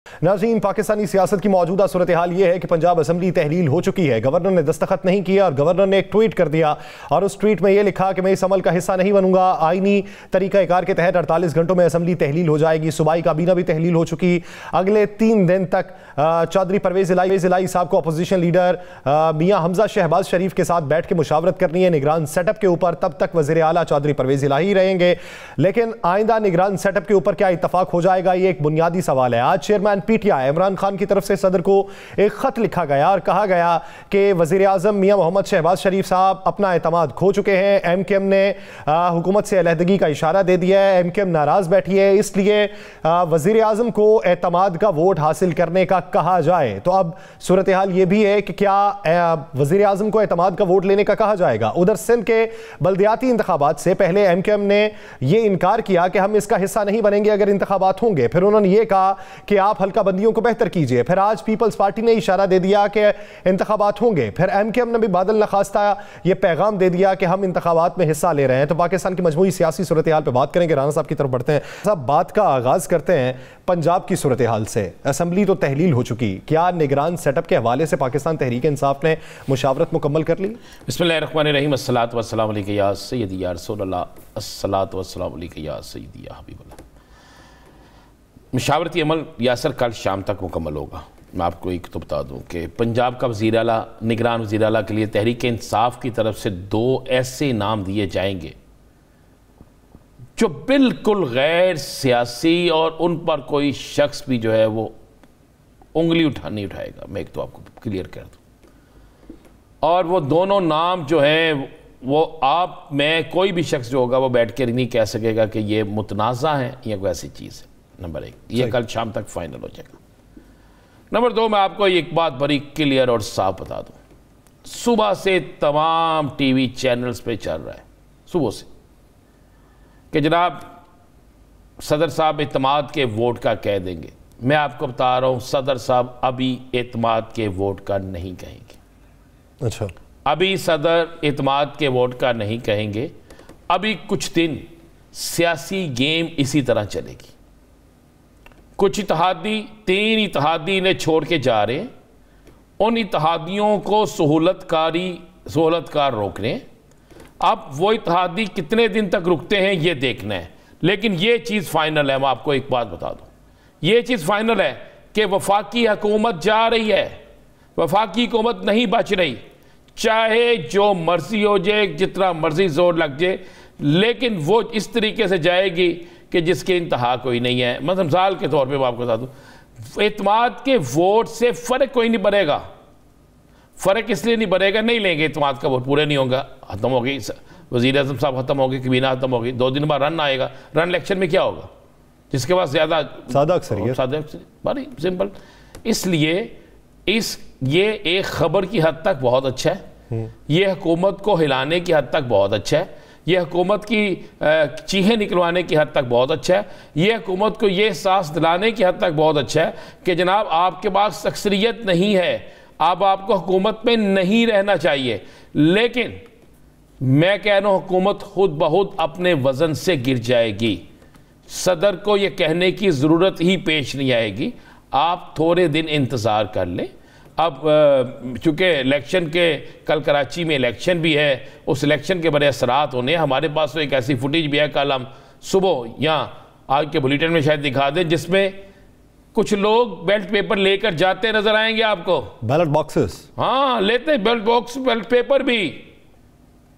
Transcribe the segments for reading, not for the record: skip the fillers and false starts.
नाज़रीन, पाकिस्तानी सियासत की मौजूदा सूरत हाल ये है कि पंजाब असम्बली तहलील हो चुकी है। गवर्नर ने दस्तखत नहीं किया और गवर्नर ने एक ट्वीट कर दिया और उस ट्वीट में ये लिखा कि मैं इस अमल का हिस्सा नहीं बनूंगा। आईनी तरीक़ाकार के तहत 48 घंटों में असम्बली तहलील हो जाएगी। सूबाई काबीना भी तहलील हो चुकी। अगले 3 दिन तक चौधरी परवेज़ इलाही साहब को अपोजिशन लीडर मियाँ हमजा शहबाज शरीफ के साथ बैठ के मुशावरत करनी है निगरान सेटअप के ऊपर। तब तक वज़ीर आला चौधरी परवेज़ इलाही रहेंगे, लेकिन आइंदा निगरान सेटअप के ऊपर क्या इत्तफाक हो जाएगा, ये एक बुनियादी सवाल है। आज चेयरमैन पीटीआई इमरान खान की तरफ से सदर को एक खत लिखा गया और कहा गया कि वज़ीर आज़म मियाँ मोहम्मद शहबाज शरीफ साहब अपना एतमाद खो चुके हैं। एमकेएम ने हुकूमत से अलहदगी का इशारा दे दिया है। एमकेएम नाराज बैठी है, इसलिए वज़ीर आज़म को एतमाद का वोट हासिल करने का कहा जाए। तो अब सूरत हाल ये भी है कि क्या वज़ीर आज़म को एतमाद का वोट लेने का कहा जाएगा। उधर सिंध के बल्दियाती इंतखाबात से पहले एमकेएम ने यह इनकार किया कि हम इसका हिस्सा नहीं बनेंगे अगर इंतखाबात होंगे। फिर उन्होंने ये कहा कि आप हल्का बंदियों को बेहतर कीजिए। फिर आज पीपल्स पार्टी ने इशारा दे दिया कि इंतखाबात होंगे। फिर एमकेएम ने भी बादल नखास्ता ये पैगाम दे दिया कि हम इंतखाबात में हिस्सा ले रहे हैं। तो पाकिस्तान की मजमूई सियासी सूरत हाल पर बात करेंगे। राना साहब की तरफ बढ़ते हैं। साहब, बात का आगाज करते हैं पंजाब की सूरत हाल से। असम्बली तो तहलील हो चुकी, क्या निगरान सेटअप के हवाले से पाकिस्तान तहरीक इंसाफ ने मुशावरत मुकम्मल कर ली? बिस्मिल्लाहिर्रहमानिर्रहीम, अस्सलातु वस्सलामु अलैका या सय्यदी या रसूलल्लाह, अस्सलातु वस्सलामु अलैका या सय्यदी या हबीबल्लाह। मुशावरती अमल यासर कल शाम तक मुकम्मल होगा। मैं आपको एक तो बता दूं कि पंजाब का वज़ीर आला, निगरान वज़ीर आला के लिए तहरीक इंसाफ की तरफ से 2 ऐसे नाम दिए जाएंगे जो बिल्कुल गैर सियासी और उन पर कोई शख्स भी जो है वो उंगली नहीं उठाएगा। मैं एक तो आपको क्लियर कर दूं, और वो दोनों नाम जो हैं वो आप में कोई भी शख्स जो होगा वो बैठ कर नहीं कह सकेगा कि ये मुतनाज़ा है या कोई ऐसी चीज़ है। नंबर 1, ये कल शाम तक फाइनल हो जाएगा। नंबर 2, मैं आपको एक बात बड़ी क्लियर और साफ बता दूं, सुबह से तमाम टीवी चैनल्स पे चल रहा है सुबह से कि जनाब सदर साहब एतमाद के वोट का कह देंगे। मैं आपको बता रहा हूं, सदर साहब अभी एतमाद के वोट का नहीं कहेंगे। अच्छा, अभी सदर एतमाद के वोट का नहीं कहेंगे। अभी कुछ दिन सियासी गेम इसी तरह चलेगी। कुछ इत्तेहादी 3 इत्तेहादी इन्हें छोड़ के जा रहे हैं। उन इत्तेहादियों को सहूलतकार रोक रहे हैं। अब वो इत्तेहादी कितने दिन तक रुकते हैं ये देखना है। लेकिन ये चीज़ फाइनल है, मैं आपको एक बात बता दूं, ये चीज़ फाइनल है कि वफाकी हुकूमत जा रही है, वफाकी हुकूमत नहीं बच रही। चाहे जो मर्जी हो जाए, जितना मर्जी जोर लग जाए, लेकिन वो इस तरीके से जाएगी कि जिसके इंतहा कोई नहीं है। मतलब मिसाल के तौर पे मैं आपको बता दूं, एतमाद के वोट से फ़र्क कोई नहीं बढ़ेगा। फ़र्क इसलिए नहीं बढ़ेगा, नहीं लेंगे एतमाद का वोट, पूरे नहीं होगा, ख़त्म हो गई, वज़ीर आज़म साहब ख़त्म हो गए, कबीना ख़त्म हो गई, 2 दिन बाद रन आएगा। रन इलेक्शन में क्या होगा? जिसके पास ज़्यादा सादा अक्सर, बड़ी सिंपल। इसलिए ये एक ख़बर की हद तक बहुत अच्छा है, ये हुकूमत को हिलाने की हद तक बहुत अच्छा है, ये हुकूमत की चीखें निकलवाने की हद तक बहुत अच्छा है, ये हुकूमत को ये एहसास दिलाने की हद तक बहुत अच्छा है कि जनाब आपके पास अक्सरियत नहीं है, अब आपको हुकूमत में नहीं रहना चाहिए। लेकिन मैं कह रहा हूँ हुकूमत खुद बहुत अपने वज़न से गिर जाएगी। सदर को ये कहने की ज़रूरत ही पेश नहीं आएगी। आप थोड़े दिन इंतज़ार कर लें। अब चूँकि इलेक्शन के कल कराची में इलेक्शन भी है, उस इलेक्शन के बड़े असरात होने। हमारे पास तो एक ऐसी फुटेज भी है, कल हम सुबह या आज के बुलेटिन में शायद दिखा दें, जिसमें कुछ लोग बैलेट पेपर लेकर जाते नजर आएंगे आपको। बैलेट बॉक्सेस, हाँ, लेते बैलेट पेपर भी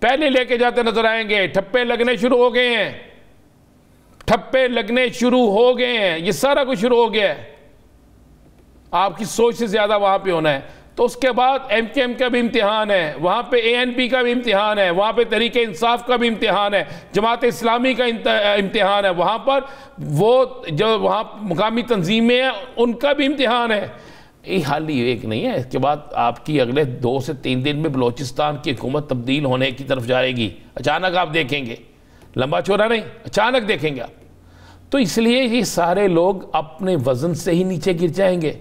पहले लेके जाते नजर आएंगे। ठप्पे लगने शुरू हो गए हैं, ठप्पे लगने शुरू हो गए हैं, ये सारा कुछ शुरू हो गया है। आपकी सोच से ज़्यादा वहाँ पे होना है। तो उसके बाद एमकेएम का भी इम्तिहान है, वहाँ पे एएनपी का भी इम्तिहान है, वहाँ पे तहरीक इंसाफ का भी इम्तिहान है, जमात इस्लामी का इम्तिहान है, वहाँ पर वो जो वहाँ मुकामी तंजीमें हैं उनका भी इम्तिहान है। ये हाल ही एक नहीं है। इसके बाद आपकी अगले 2 से 3 दिन में बलोचिस्तान की हुकूमत तब्दील होने की तरफ जाएगी। अचानक आप देखेंगे, लंबा चौड़ा नहीं, अचानक देखेंगे आप। तो इसलिए ये सारे लोग अपने वज़न से ही नीचे गिर जाएंगे।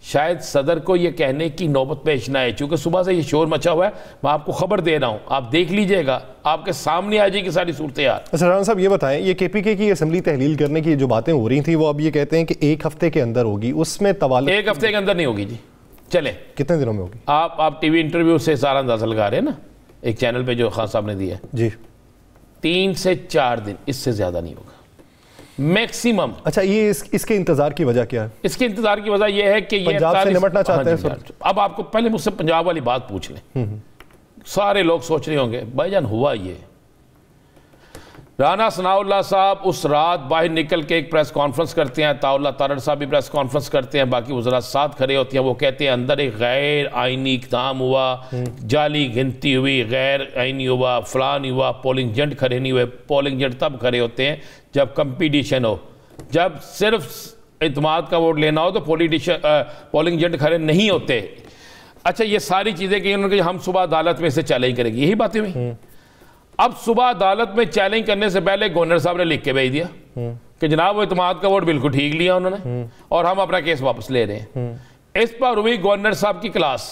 شاید صدر کو یہ کہنے کی نوبت پیش نہ آئے، چونکہ صبح سے یہ شور مچا ہوا ہے، میں آپ کو خبر دے رہا ہوں، آپ دیکھ لیجئے گا، آپ کے سامنے آ جائے گی ساری صورتحال۔ اچھا رانا صاحب یہ بتائیں، یہ کے پی کے کی اسمبلی تحلیل کرنے کی جو باتیں ہو رہی تھیں وہ اب یہ کہتے ہیں کہ 1 ہفتے کے اندر ہوگی، اس میں طوالت 1 ہفتے کے اندر نہیں ہوگی جی، چلیں کتنے دنوں میں ہوگی؟ آپ ٹی وی انٹرویو سے سارا اندازہ لگا رہے ہیں نا، ایک چینل پہ جو خان صاحب نے دیا ہے، جی 3 سے 4 دن، اس سے زیادہ نہیں ہوگا میکسیمم۔ اچھا یہ اس کے انتظار کی وجہ کیا ہے؟ اس کے انتظار کی وجہ یہ ہے کہ یہ پنجاب سے نمٹنا چاہتے ہیں سر؟ اب آپ کو پہلے مجھ سے پنجاب والی بات پوچھ لیں، سارے لوگ سوچ رہے ہوں گے بھائی جان ہوا یہ، رانا ثناء اللہ صاحب اس رات باہر نکل کے ایک پریس کانفرنس کرتے ہیں، عطاء اللہ تارڑ صاحب بھی پریس کانفرنس کرتے ہیں، باقی وزراء ساتھ کھڑے ہوتے ہیں، وہ کہتے ہیں اندر ایک غیر آئینی اقدام ہوا، جعلی گنتی ہوئی، غیر آئینی ہوا، فلان ہوا، پولنگ ایجنٹ کھڑے نہیں ہوئے۔ پولنگ ایجنٹ تب کھڑے ہوتے ہیں جب کمپٹیشن ہو، جب صرف اعتماد کا ووٹ لینا ہو تو پولنگ ایجنٹ کھڑے نہیں ہوتے۔ اچھا یہ ساری چیزیں کہ انہوں نے ہم صبح عدالت میں سے چیلنج کریں گے، یہی باتیں ہوئی۔ اب صبح عدالت میں چیلنج کرنے سے پہلے گورنر صاحب نے لکھ کے بھیج دیا کہ جناب وہ اعتماد کا ووٹ بالکل ٹھیک لیا انہوں نے اور ہم اپنا کیس واپس لے رہے ہیں۔ اس پر ہوئی گورنر صاحب کی کلاس،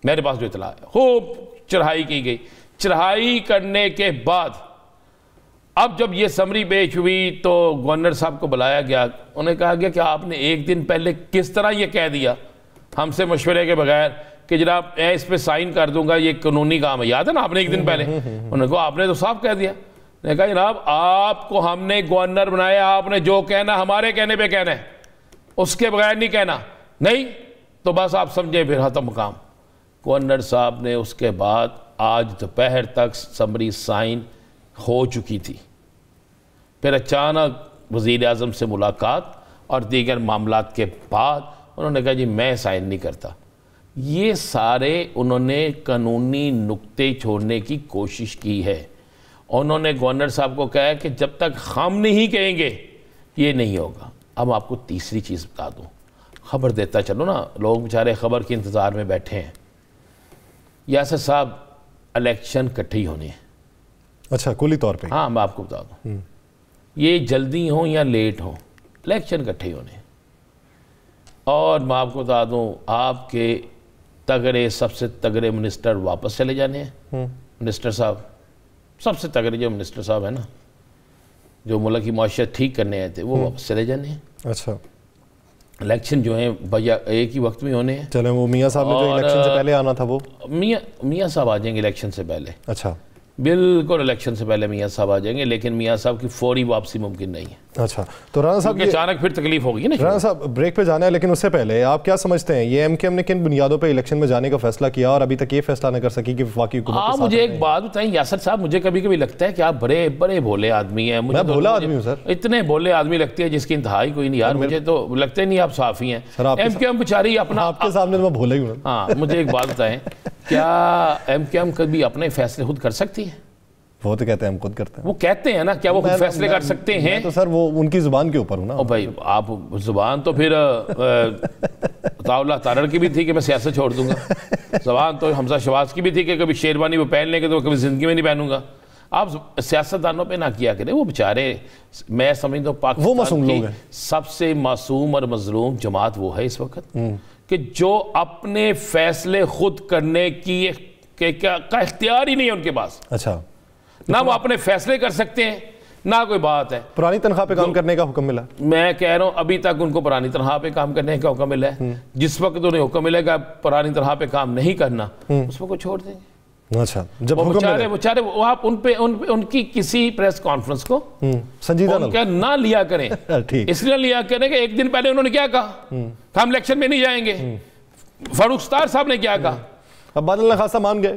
میرے پاس جو اطلاع ہے، خوب چڑھائی کی گئی۔ چڑھائی کرنے کے بعد اب جب یہ سمری پیش ہوئی تو گورنر صاحب کو بلایا گیا، انہیں کہا گیا کہ آپ نے 1 دن پہلے کس طرح یہ کہہ دیا ہم سے مشورے کے بغیر کہ جناب میں اس پہ سائن کر دوں گا، یہ قانونی کام ہے، یاد ہے نا آپ نے 1 دن پہلے انہوں نے کہا آپ نے تو صاف کہہ دیا۔ نے کہا جناب آپ کو ہم نے گورنر بنایا، آپ نے جو کہنا ہمارے کہنے پہ کہنا ہے، اس کے بغیر نہیں کہنا، نہیں تو بس آپ سمجھیں پھر ختم مقام۔ گورنر صاحب نے اس کے بعد آج دوپہر تک سمری سائن ہو چکی تھی، پھر اچانک وزیر اعظم سے ملاقات اور دیگر معاملات کے بعد انہوں نے کہا جی میں سائن نہیں کرتا۔ یہ سارے انہوں نے قانونی نکتے چھوڑنے کی کوشش کی ہے۔ انہوں نے گورنر صاحب کو کہا کہ جب تک ہم نہیں کہیں گے یہ نہیں ہوگا۔ اب آپ کو تیسری چیز بتا دوں، خبر دیتا چلو نا، لوگ بیچارے خبر کے انتظار میں بیٹھے ہیں۔ یاسر صاحب الیکشن کٹھے ہی ہونے ہیں۔ اچھا کلی طور پہ؟ ہاں میں آپ کو بتا دوں، یہ جلدی ہوں یا لیٹ ہوں، الیکشن کٹھے ہی ہونے ہیں۔ اور میں آپ کو بتا دوں آپ کے تگڑے سب سے تگڑے منسٹر واپس چلے جانے ہیں۔ منسٹر صاحب سب سے تگڑے جو منسٹر صاحب ہیں نا، جو ملک کی معاشیت ٹھیک کرنے آئے تھے، وہ واپس چلے جانے ہیں۔ اچھا الیکشن جو ہیں ایک ہی وقت میں ہونے ہیں۔ چلیں وہ میاں صاحب نے جو الیکشن سے پہلے آنا تھا وہ میاں صاحب آ جائیں گے الیکشن سے پہلے۔ اچھا بالکل الیکشن سے پہلے میاں صاحب آ جائیں گے، لیکن میاں صاحب کی فوری واپسی ممکن نہیں ہے۔ اچھا تو رانا صاحب اچانک پھر تکلیف ہوگی نا۔ رانا صاحب بریک پہ جانا ہے، لیکن اس سے پہلے آپ کیا سمجھتے ہیں یہ ایم کیو ایم نے کن بنیادوں پہ الیکشن میں جانے کا فیصلہ کیا اور ابھی تک یہ فیصلہ نہ کر سکی کہ وفاقی حکومت کے ساتھ؟ مجھے ایک بات بتائیں یاسر صاحب، مجھے کبھی کبھی لگتا ہے کہ آپ بڑے بڑے بھولے آدمی ہیں۔ میں بھولا آدمی ہوں سر؟ اتنے بھولے آدمی لگتے ہیں جس کی انتہائی کوئی نہیں یار، مجھے تو لگتا ہی نہیں آپ صافی ہیں۔ ایم کیو ایم بیچاری اپنا، آپ کے سامنے تو میں بھولا ہی ہوں۔ ہاں مجھے ایک بات بتائیں، کیا ایم کیو ایم کبھی اپنے فیصلے خود کر سکتی ہے؟ وہ تو کہتے ہیں ہم خود کرتے ہیں۔ وہ کہتے ہیں نا، کیا وہ خود فیصلے کر سکتے ہیں؟ تو سر وہ ان کی زبان کے اوپر ہوں نا۔ او بھائی آپ زبان تو پھر عطاء اللہ تارڑ کی بھی تھی کہ میں سیاست چھوڑ دوں گا، زبان تو حمزہ شہباز کی بھی تھی کہ کبھی شیروانی وہ پہن لیں گے تو کبھی زندگی میں نہیں پہنوں گا۔ آپ سیاستدانوں پہ نہ کیا کریں، وہ بیچارے میں سمجھتا ہوں پاکستان کی سب سے معصوم اور مظلوم جماعت وہ ہے اس وقت کہ جو اپنے فیصلے خود کرنے کی کا اختیار ہی نہیں ہے ان کے پاس۔ اچھا نہ وہ اپنے فیصلے کر سکتے ہیں نہ کوئی بات ہے۔ پرانی تنخواہ پہ کام کرنے کا حکم ملا؟ میں کہہ رہا ہوں ابھی تک ان کو پرانی تنخواہ پہ کام کرنے کا حکم ملا ہے۔ جس وقت انہیں حکم ملے گا پرانی تنخواہ پہ کام نہیں کرنا، اس وقت چھوڑ دیں گے۔ اچھا جب حکم بیچارے آپ ان کی کسی پریس کانفرنس کو سنجیدہ نہ لیا کریں، اس لیے لیا کریں کہ 1 دن پہلے انہوں نے کیا کہا ہم الیکشن میں نہیں جائیں گے۔ فاروق ستار صاحب نے کیا کہا، اب بادل نخواستہ مان گئے۔